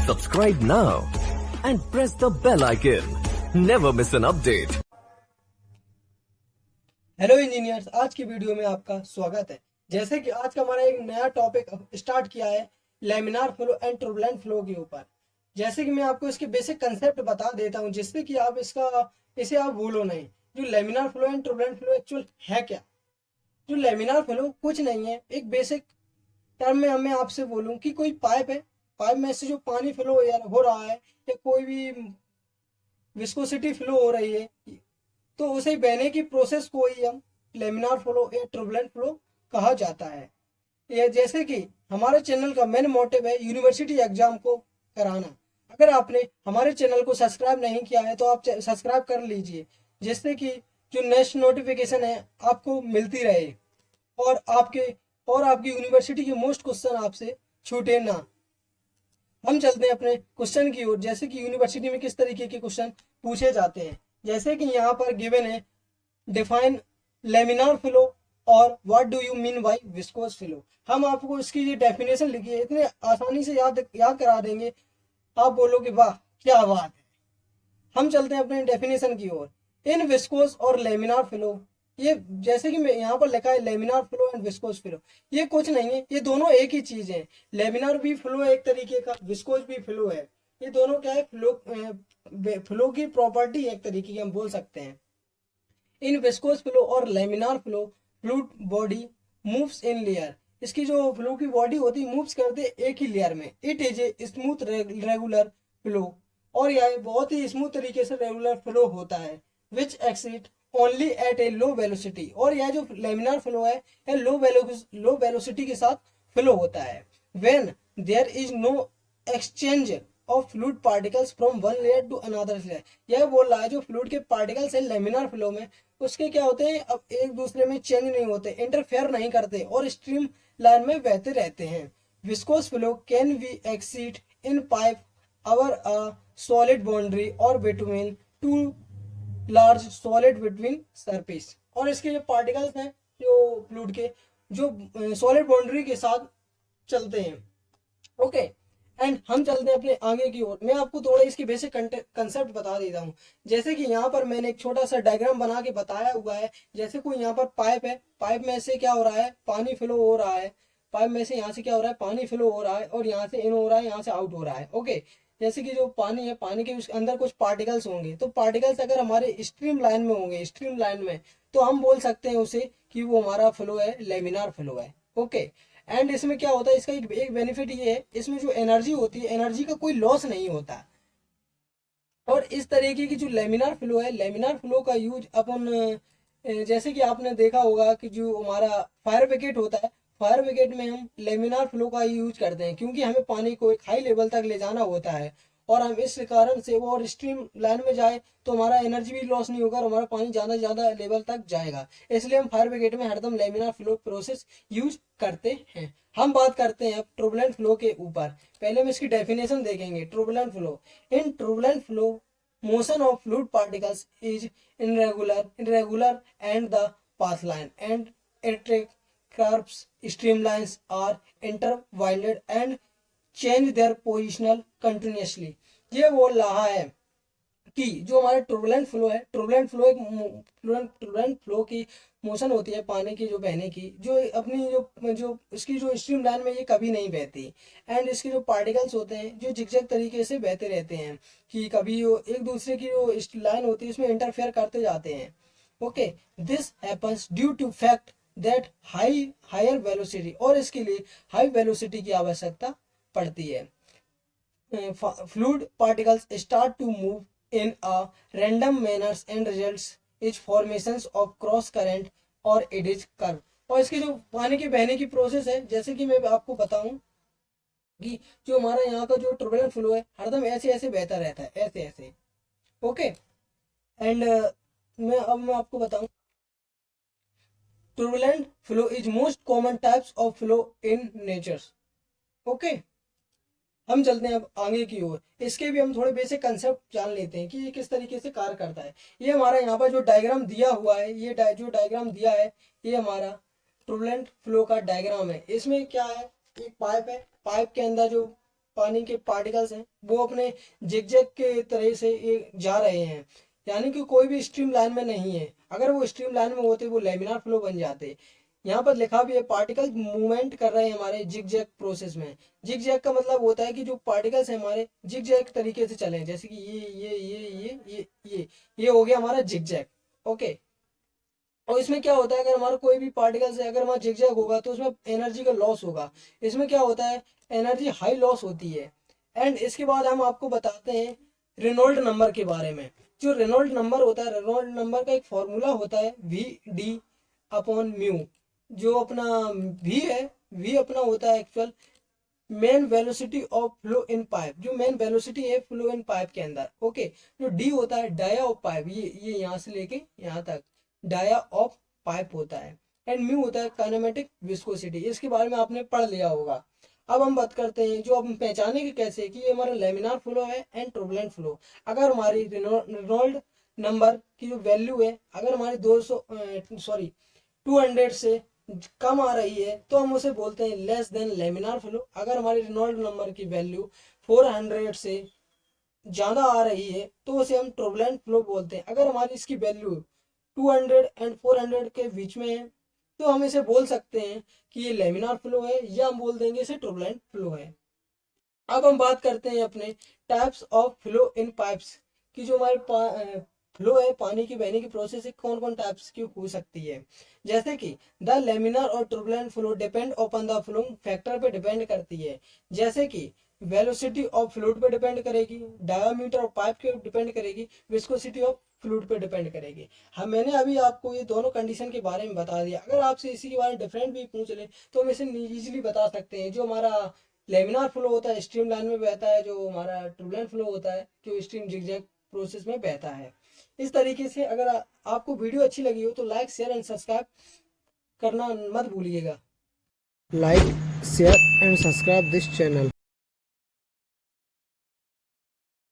Subscribe now and press the bell icon. Never miss an update. Hello engineers, आज की video में आपका स्वागत है। जैसे कि आज का हमारा एक नया टॉपिक स्टार्ट किया है laminar flow and turbulent flow के ऊपर। जैसे कि मैं आपको इसके बेसिक कंसेप्ट बता देता हूं जिससे कि आप इसे आप भूलो नहीं। जो laminar flow and turbulent flow actual है क्या? जो लैमिनार फ्लो कुछ नहीं है, एक बेसिक टर्म में मैं आपसे बोलूं कि कोई पाइप है, पाइप में से जो पानी फ्लो हो रहा है या कोई भी विस्कोसिटी फ्लो हो रही है, तो उसे बहने की प्रोसेस को ही हम लेमिनार फ्लो या टर्बुलेंट फ्लो कहा जाता है। यह जैसे कि हमारे चैनल का मेन मोटिव है यूनिवर्सिटी एग्जाम को कराना। अगर आपने हमारे चैनल को सब्सक्राइब नहीं किया है तो आप सब्सक्राइब कर लीजिए, जिससे कि जो नेक्स्ट नोटिफिकेशन है आपको मिलती रहे और आपकी यूनिवर्सिटी के मोस्ट क्वेश्चन आपसे छूटे ना। हम चलते हैं अपने क्वेश्चन की ओर। जैसे कि यूनिवर्सिटी में किस तरीके के क्वेश्चन पूछे जाते हैं, जैसे कि यहाँ पर गिवन है डिफाइन लेमिनार फ्लो और what do you mean by viscous flow. हम आपको इसकी ये डेफिनेशन लिखी है, इतने आसानी से याद करा देंगे, आप बोलोगे वाह क्या बात है। हम चलते हैं अपने डेफिनेशन की ओर। इन विस्कोस और लेमिनार फ्लो, ये जैसे कि मैं यहाँ पर लिखा है laminar flow and viscous flow, ये कुछ नहीं है, ये दोनों एक ही चीज है। लेमिनार भी फ्लो है एक तरीके का, विस्कोस भी फ्लो है। ये दोनों क्या है, फ्लो की प्रॉपर्टी है एक तरीके की, हम बोल सकते हैं। इन विस्कोस फ्लो और laminar flow, fluid body moves in layer. इसकी जो फ्लो की बॉडी होती है मूव्स करते एक ही लेयर में। It is a smooth regular flow, और यह बहुत ही स्मूथ तरीके से रेगुलर फ्लो होता है। विच एक्सिट ओनली एट ए लो वेलोसिटी, और यह जो लेमिनार फ्लो है यह लो वेलोसिटी के साथ फ्लो होता है। When there is no exchange of fluid particles from one layer to another layer. यह बोल रहा है जो फ्लूइड के पार्टिकल्स है लेमिनार फ्लो में, उसके क्या होते हैं, अब एक दूसरे में चेंज नहीं होते, इंटरफेयर नहीं करते और स्ट्रीम लाइन में बहते रहते हैं। Viscous flow can be exceed in pipe or a solid boundary और between two large solid between surface. और इसके जो पार्टिकल्स हैं जो फ्लूइड के, जो सॉलिड बाउंड्री के साथ चलते हैं। ओके, एंड हम चलते हैं अपने आगे की ओर। मैं आपको थोड़ा इसकी बेसिक कंसेप्ट बता देता हूँ। जैसे कि यहाँ पर मैंने एक छोटा सा डायग्राम बना के बताया हुआ है। जैसे कोई यहाँ पर पाइप है, पाइप में से क्या हो रहा है, पानी फ्लो हो रहा है। पाइप में से यहाँ से क्या हो रहा है, पानी फ्लो हो रहा है, और यहाँ से इन हो रहा है, यहाँ से आउट हो रहा है। ओके, जैसे कि जो पानी है, पानी के अंदर कुछ पार्टिकल्स होंगे, तो पार्टिकल्स अगर हमारे स्ट्रीम लाइन में होंगे, स्ट्रीम लाइन में, तो हम बोल सकते हैं उसे कि वो हमारा फ्लो है, लेमिनार फ्लो है। ओके, एंड इसमें क्या होता है, इसका एक बेनिफिट ये है, इसमें जो एनर्जी होती है, एनर्जी का कोई लॉस नहीं होता। और इस तरीके की जो लेमिनार फ्लो है, लेमिनार फ्लो का यूज अपन जैसे कि आपने देखा होगा कि जो हमारा फायर ब्रिगेड होता है, फायर ब्रिगेड में हम लेमिनार फ्लो का यूज करते हैं, क्योंकि हमें पानी को एक हाई लेवल तक ले जाना होता है और हम इस कारण से वो और स्ट्रीम लाइन में जाए तो हमारा एनर्जी भी लॉस नहीं होगा और हमारा पानी ज़्यादा से ज़्यादा लेवल तक जाएगा। इसलिए हम फायर ब्रिगेड में हरदम लेमिनार फ्लो प्रोसेस यूज करते हैं। हम बात करते हैं अब टर्बुलेंट फ्लो के ऊपर। पहले हम इसकी डेफिनेशन देखेंगे। Turbulent flow, in turbulent flow motion of fluid particles is irregular and the path line and electric curves streamlines are intertwined and change their positional continuously। ये बोल रहा है कि जो हमारा टर्बुलेंट फ्लो है, टर्बुलेंट फ्लो की मोशन होती है पानी की जो बहने की, जो अपनी जो इसकी जो स्ट्रीम लाइन में ये कभी नहीं बहती। एंड इसके जो पार्टिकल्स होते हैं जो जिगजैग तरीके से बहते रहते हैं, कि कभी वो एक दूसरे की जो लाइन होती है इसमें इंटरफेयर करते जाते हैं। Okay, this happens due to fact that higher velocity, और इसके लिए हाई वेलोसिटी की आवश्यकता पड़ती है। Fluid particles start to move in a random manners and results is formations of cross current और edge curve। और इसकी जो पानी के बहने की प्रोसेस है, जैसे कि मैं आपको बताऊं कि जो हमारा यहाँ का जो टर्बुलेंट फ्लो है हरदम ऐसे ऐसे बहता रहता है, ऐसे ऐसे। ओके, एंड मैं आपको बताऊं, turbulent flow is most common types of flow in nature. Okay, हम चलते हैं अब आगे की ओर। इसके भी हम थोड़े बेसिक कंसेप्ट जान लेते हैं कि ये किस तरीके से कार्य करता है। ये हमारा यहाँ पर जो डायग्राम दिया हुआ है, ये जो डायग्राम दिया है ये हमारा टर्बुलेंट फ्लो का डायग्राम है। इसमें क्या है, एक पाइप है, पाइप के अंदर जो पानी के पार्टिकल्स हैं वो अपने जिगजैग के तरह से जा रहे हैं, यानी कि कोई भी स्ट्रीम लाइन में नहीं है। अगर वो स्ट्रीम लाइन में होते वो लेमिनार फ्लो बन जाते। यहाँ पर लिखा भी है पार्टिकल मूवमेंट कर रहे हैं हमारे जिगजैग प्रोसेस में। जिगजैग का मतलब होता है कि जो पार्टिकल्स हैं हमारे जिगजैग तरीके से चले, जैसे कि ये हो गया हमारा जिगजैग। ओके, और इसमें क्या होता है, अगर हमारा कोई भी पार्टिकल से अगर हमारा जिगजैग होगा तो उसमें एनर्जी का लॉस होगा। इसमें क्या होता है, एनर्जी हाई लॉस होती है। एंड इसके बाद हम आपको बताते हैं रेनॉल्ड नंबर के बारे में। जो रेनॉल्ड नंबर होता है, रेनॉल्ड नंबर का एक फॉर्मूला होता है V/D/म्यू। जो अपना V है, V अपना होता है actual main velocity of flow in pipe, जो मेन वेलोसिटी है फ्लो इन पाइप के अंदर। ओके, जो डी होता है डाया ऑफ पाइप, ये यहाँ से लेके यहाँ तक डाया ऑफ पाइप होता है। एंड म्यू होता है काइनेमेटिक विस्कोसिटी। इसके बारे में आपने पढ़ लिया होगा। अब हम बात करते हैं जो हम पहचानेंगे कैसे कि ये हमारा लेमिनार फ्लो है एंड टर्बुलेंट फ्लो। अगर हमारी रेनॉल्ड नंबर की जो वैल्यू है, अगर हमारी 200 से कम आ रही है तो हम उसे बोलते हैं लेस देन लेमिनार फ्लो। अगर हमारी रेनॉल्ड नंबर की वैल्यू 400 से ज्यादा आ रही है तो उसे हम टर्बुलेंट फ्लो बोलते हैं। अगर हमारी इसकी वैल्यू 200 एंड 400 के बीच में है तो हम इसे बोल सकते हैं कि ये लेमिनार फ्लो है, या हम बोल देंगे इसे टर्बुलेंट फ्लो है। अब हम बात करते हैं अपने types of flow in pipes की। जो हमारे फ्लो है, पानी की बहने की प्रोसेस है, कौन कौन टाइप्स की हो सकती है। जैसे कि द लेमिनार और turbulent flow depend upon the flow factor पे डिपेंड करती है। जैसे कि वेलोसिटी ऑफ फ्लूइड पे डिपेंड करेगी, डायामीटर ऑफ पाइप के डिपेंड करेगी, विस्कोसिटी ऑफ फ्लूइड पे डिपेंड करेगी। मैंने अभी आपको ये दोनों कंडीशन के बारे में बता दिया। अगर आपसे इसी के बारे में डिफरेंट भी पूछ ले तो हम इसे इजीली बता सकते हैं। जो हमारा लेमिनार फ्लो होता है स्ट्रीम लाइन में बहता है, जो हमारा टर्बुलेंट फ्लो होता है जो स्ट्रीम जिगजैग प्रोसेस में बहता है। इस तरीके से अगर आपको वीडियो अच्छी लगी हो तो लाइक शेयर एंड सब्सक्राइब करना मत भूलिएगा। Like share and subscribe this channel.